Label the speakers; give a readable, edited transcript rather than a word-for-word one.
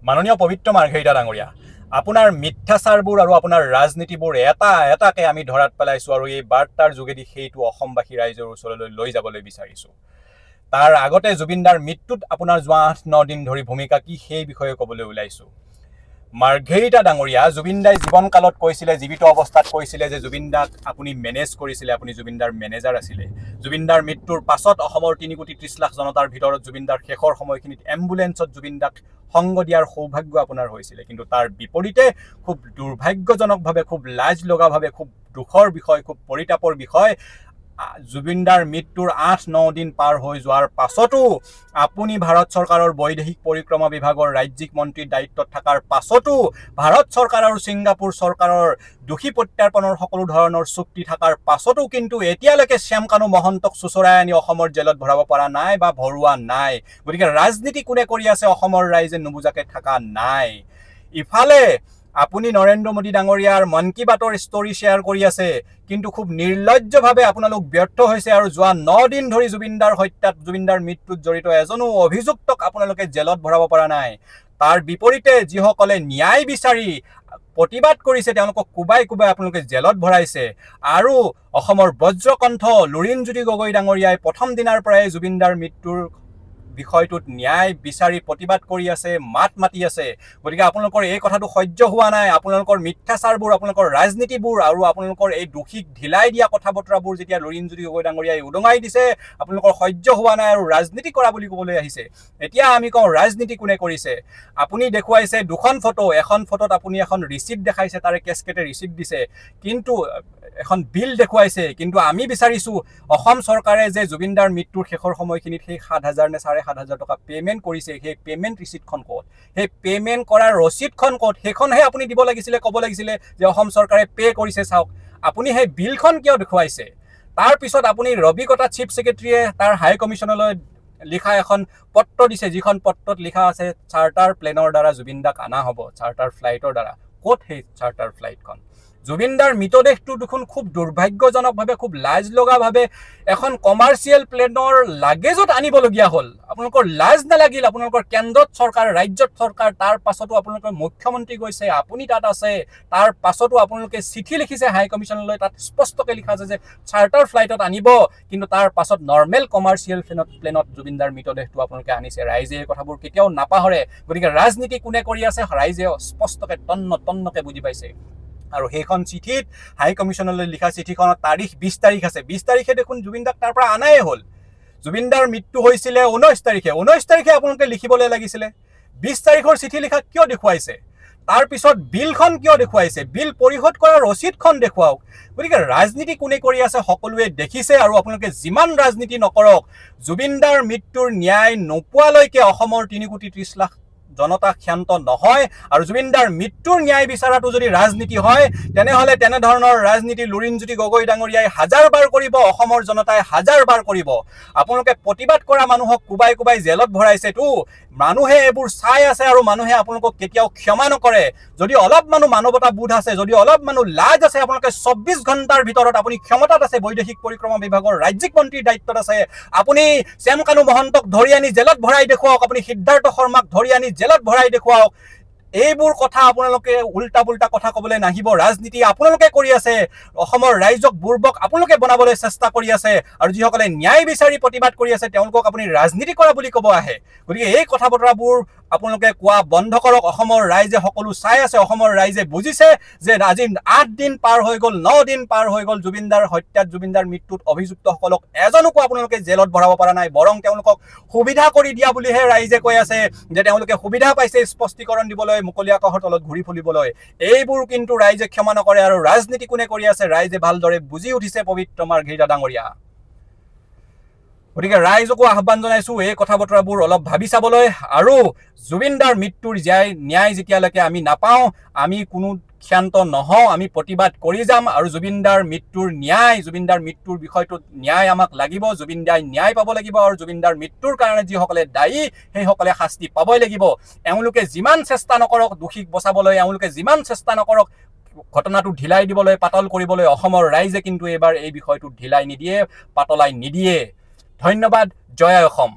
Speaker 1: মাননীয় পবিত্ৰ মাৰ্ঘেৰিটা ডাঙৰীয়া, আপোনাৰ মিথ্যাচাৰবোৰ আৰু আপোনাৰ ৰাজনীতিবোৰ এটাকে আমি ধৰাত পেলাইছোঁ আৰু এই বাৰ্তাৰ যোগেদি সেইটো অসমবাসী ৰাইজৰ ওচৰলৈ লৈ যাবলৈ বিচাৰিছোঁ। তাৰ আগতে জুবিনদাৰ মৃত্যুত আপোনাৰ যোৱা 8-9 দিন ধৰি ভূমিকা কি সেই বিষয়ে ক'বলৈ ওলাইছোঁ। মাৰ্ঘেৰিটা ডাঙৰীয়া, জুবিনদাই জীৱনকালত কৈছিলে, জীৱিত অৱস্থাত কৈছিলে যে জুবিনদাক আপুনি মেনেজ কৰিছিলে, আপুনি জুবিনদাৰ মেনেজাৰ আছিলে। জুবিনদাৰ মৃত্যুৰ পাছত অসমৰ 3,30,00,000 জনতাৰ ভিতৰত জুবিনদাৰ শেষৰ সময়খিনিত এম্বুলেন্সত জুবিনদাক সংগ দিয়াৰ সৌভাগ্য আপোনাৰ হৈছিলে। কিন্তু তাৰ বিপৰীতে খুব দুৰ্ভাগ্যজনকভাৱে, খুব লাজ লগাভাৱে, খুব দুখৰ বিষয়, খুব পৰিতাপৰ বিষয়, জুবিনদাৰ মৃত্যুৰ 8-9 দিন পাৰ হৈ যোৱাৰ পাছতো আপুনি ভাৰত চৰকাৰৰ বৈদেশিক পৰিক্ৰমা বিভাগৰ ৰাজ্যিক মন্ত্ৰীৰ দায়িত্বত থকাৰ পাছতো ভাৰত চৰকাৰ আৰু ছিংগাপুৰ চৰকাৰৰ দোষী প্ৰত্যাৰ্পণৰ সকলো ধৰণৰ চুক্তি থকাৰ পাছতো কিন্তু এতিয়ালৈকে শ্যামকানু মহন্তক চুচৰাই আনি অসমৰ জেলত ভৰাব পৰা নাই বা ভৰোৱা নাই। গতিকে ৰাজনীতি কোনে কৰি আছে অসমৰ ৰাইজে নুবুজাকে থকা নাই। ইফালে আপুনি নৰেন্দ্ৰ মোদী ডাঙৰীয়াৰ মন কী বাতৰ ষ্টৰি শ্বেয়াৰ কৰি আছে, কিন্তু খুব নিৰ্লজ্জভাৱে আপোনালোক ব্যৰ্থ হৈছে আৰু যোৱা 9 দিন ধৰি জুবিনদাৰ হত্যাত, জুবিনদাৰ মৃত্যুত জড়িত এজনো অভিযুক্তক আপোনালোকে জেলত ভৰাব পৰা নাই। তাৰ বিপৰীতে যিসকলে ন্যায় বিচাৰি প্ৰতিবাদ কৰিছে তেওঁলোকক কুবাই কুবাই আপোনালোকে জেলত ভৰাইছে। আৰু অসমৰ বজ্ৰকণ্ঠ লুৰিণজ্যোতি গগৈ ডাঙৰীয়াই প্ৰথম দিনাৰ পৰাই জুবিনদাৰ মৃত্যুৰ বিষয়টোত ন্যায় বিচাৰি প্ৰতিবাদ কৰি আছে, মাত মাতি আছে। গতিকে আপোনালোকৰ এই কথাটো সহ্য হোৱা নাই। আপোনালোকৰ মিথ্যাচাৰবোৰ, আপোনালোকৰ ৰাজনীতিবোৰ আৰু আপোনালোকৰ এই দোষীক ঢিলাই দিয়া কথা বতৰাবোৰ যেতিয়া লুৰিণজ্যোতি গগৈ ডাঙৰীয়াই উদঙাই দিছে, আপোনালোকৰ সহ্য হোৱা নাই আৰু ৰাজনীতি কৰা বুলি ক'বলৈ আহিছে। এতিয়া আমি কওঁ ৰাজনীতি কোনে কৰিছে। আপুনি দেখুৱাইছে দুখন ফটো, এখন ফটোত আপুনি এখন ৰিচিপ্ট দেখাইছে, তাৰে কেছকেটে ৰিচিপ্ট দিছে, কিন্তু এখন বিল দেখুৱাইছে। কিন্তু আমি বিচাৰিছোঁ অসম চৰকাৰে যে জুবিনদাৰ মৃত্যুৰ শেষৰ সময়খিনিত সেই 7,000 নে 7,500 টকা পে'মেণ্ট কৰিছে, সেই পে'মেণ্ট ৰিচিপ্টখন ক'ত? সেই পে'মেণ্ট কৰাৰ ৰচিদখন ক'ত? সেইখনহে আপুনি দিব লাগিছিলে, ক'ব লাগিছিলে যে অসম চৰকাৰে পে' কৰিছে চাওক। আপুনি সেই বিলখন কিয় দেখুৱাইছে? তাৰপিছত আপুনি ৰবিকটা চিফ ছেক্ৰেটাৰীয়ে তাৰ হাই কমিশ্যনলৈ লিখা এখন পত্ৰ দিছে, যিখন পত্ৰত লিখা আছে চাৰ্টাৰ প্লেনৰ দ্বাৰা জুবিনদাক অনা হ'ব, চাৰ্টাৰ ফ্লাইটৰ দ্বাৰা। ক'ত সেই চাৰ্টাৰ ফ্লাইটখন? জুবিনদাৰ মৃতদেহটো দেখোন খুব দুৰ্ভাগ্যজনকভাৱে, খুব লাজ লগাভাৱে এখন কমাৰ্চিয়েল প্লেনৰ লাগেজত আনিবলগীয়া হ'ল। আপোনালোকৰ লাজ নালাগিল? আপোনালোকৰ কেন্দ্ৰত চৰকাৰ, ৰাজ্যত চৰকাৰ, তাৰ পাছতো আপোনালোকৰ মুখ্যমন্ত্ৰী গৈছে, আপুনি তাত আছে, তাৰ পাছতো আপোনালোকে চিঠি লিখিছে হাই কমিশ্যনলৈ, তাত স্পষ্টকৈ লিখা আছে যে চাৰ্টাৰ ফ্লাইটত আনিব, কিন্তু তাৰ পাছত নৰ্মেল কমাৰ্চিয়েল প্লেনত জুবিনদাৰ মৃতদেহটো আপোনালোকে আনিছে। ৰাইজে এই কথাবোৰ কেতিয়াও নাপাহৰে। গতিকে ৰাজনীতি কোনে কৰি আছে ৰাইজে স্পষ্টকৈ তন্নকে বুজি পাইছে। আৰু সেইখন চিঠিত, হাই কমিশ্যনলৈ লিখা চিঠিখনত তাৰিখ 20 তাৰিখ আছে। 20 তাৰিখে দেখোন জুবিনদাক তাৰ পৰা আনাই হ'ল। জুবিনদাৰ মৃত্যু হৈছিলে 19 তাৰিখে। 19 তাৰিখে আপোনালোকে লিখিবলৈ লাগিছিলে। 20 তাৰিখৰ চিঠি লিখা কিয় দেখুৱাইছে? তাৰপিছত বিলখন কিয় দেখুৱাইছে? বিল পৰিশোধ কৰাৰ ৰচিদখন দেখুৱাওক। গতিকে ৰাজনীতি কোনে কৰি আছে সকলোৱে দেখিছে। আৰু আপোনালোকে যিমান ৰাজনীতি নকৰক, জুবিনদাৰ মৃত্যুৰ ন্যায় নোপোৱালৈকে অসমৰ 3,30,00,000 জনতা ক্ষান্ত নহয়। আৰু জুবিনদাৰ মৃত্যুৰ ন্যায় বিচাৰাটো যদি ৰাজনীতি হয়, তেনেহ'লে তেনেধৰণৰ ৰাজনীতি লুৰিণজ্যোতি গগৈ ডাঙৰীয়াই 1000 বাৰ কৰিব, অসমৰ জনতাই 1000 বাৰ কৰিব। আপোনালোকে প্ৰতিবাদ কৰা মানুহক কুবাই কুবাই জেলত ভৰাইছেতো। মানুহে এইবোৰ চাই আছে আৰু মানুহে আপোনালোকক কেতিয়াও ক্ষমা নকৰে। যদি অলপ মানুহ মানৱতা বোধ আছে, যদি অলপ মানুহ লাজ আছে, আপোনালোকে 24 ঘণ্টাৰ ভিতৰত আপুনি ক্ষমতাত আছে, বৈদেশিক পৰিক্ৰমা বিভাগৰ ৰাজ্যিক মন্ত্ৰীৰ দায়িত্বত আছে, আপুনি শ্যামকানু মহন্তক ধৰি আনি জেলত ভৰাই দেখুৱাওক, আপুনি সিদ্ধাৰ্থ শৰ্মাক ধৰি আনি জেলত ভৰাই দেখুৱাওক। এইবোৰ কথা আপোনালোকে উল্টা পুল্টা কথা ক'বলৈ নাহিব। ৰাজনীতি আপোনালোকে কৰি আছে, অসমৰ ৰাইজক বুৰ্বক আপোনালোকে বনাবলৈ চেষ্টা কৰি আছে। আৰু যিসকলে ন্যায় বিচাৰি প্ৰতিবাদ কৰি আছে তেওঁলোকক আপুনি ৰাজনীতি কৰা বুলি ক'ব আহে। গতিকে এই কথা বতৰাবোৰ আপোনালোকে কোৱা বন্ধ কৰক। অসমৰ ৰাইজে সকলো চাই আছে, অসমৰ ৰাইজে বুজিছে যে আজি 8 দিন পাৰ হৈ গ'ল, 9 দিন পাৰ হৈ গ'ল জুবিনদাৰ হত্যাত, জুবিনদাৰ মৃত্যুত অভিযুক্তসকলক এজনকো আপোনালোকে জেলত ভৰাব পৰা নাই। বৰং তেওঁলোকক সুবিধা কৰি দিয়া বুলিহে ৰাইজে কৈ আছে যে তেওঁলোকে সুবিধা পাইছে স্পষ্টীকৰণ দিবলৈ, মুকলি আকাশৰ তলত ঘূৰি ফুৰিবলৈ। এইবোৰ কিন্তু ৰাইজে ক্ষমা নকৰে। আৰু ৰাজনীতি কোনে কৰি আছে ৰাইজে ভালদৰে বুজি উঠিছে পবিত্ৰ মাৰ্ঘেৰিটা ডাঙৰীয়া। গতিকে ৰাইজকো আহ্বান জনাইছোঁ এই কথা বতৰাবোৰ অলপ ভাবি চাবলৈ। আৰু জুবিনদাৰ মৃত্যুৰ ন্যায় যেতিয়ালৈকে আমি নাপাওঁ, আমি কোনো ক্ষান্ত নহওঁ, আমি প্ৰতিবাদ কৰি যাম। আৰু জুবিনদাৰ মৃত্যুৰ ন্যায়, জুবিনদাৰ মৃত্যুৰ বিষয়টোত ন্যায় আমাক লাগিব। জুবিনদাই ন্যায় পাব লাগিব। আৰু জুবিনদাৰ মৃত্যুৰ কাৰণে যিসকলে দায়ী সেইসকলে শাস্তি পাবই লাগিব। এওঁলোকে যিমান চেষ্টা নকৰক দোষীক বচাবলৈ, এওঁলোকে যিমান চেষ্টা নকৰক ঘটনাটো ঢিলাই দিবলৈ, পাতল কৰিবলৈ, অসমৰ ৰাইজে কিন্তু এইবাৰ এই বিষয়টো ঢিলাই নিদিয়ে, পাতলাই নিদিয়ে। ধন্যবাদ। জয় অসম।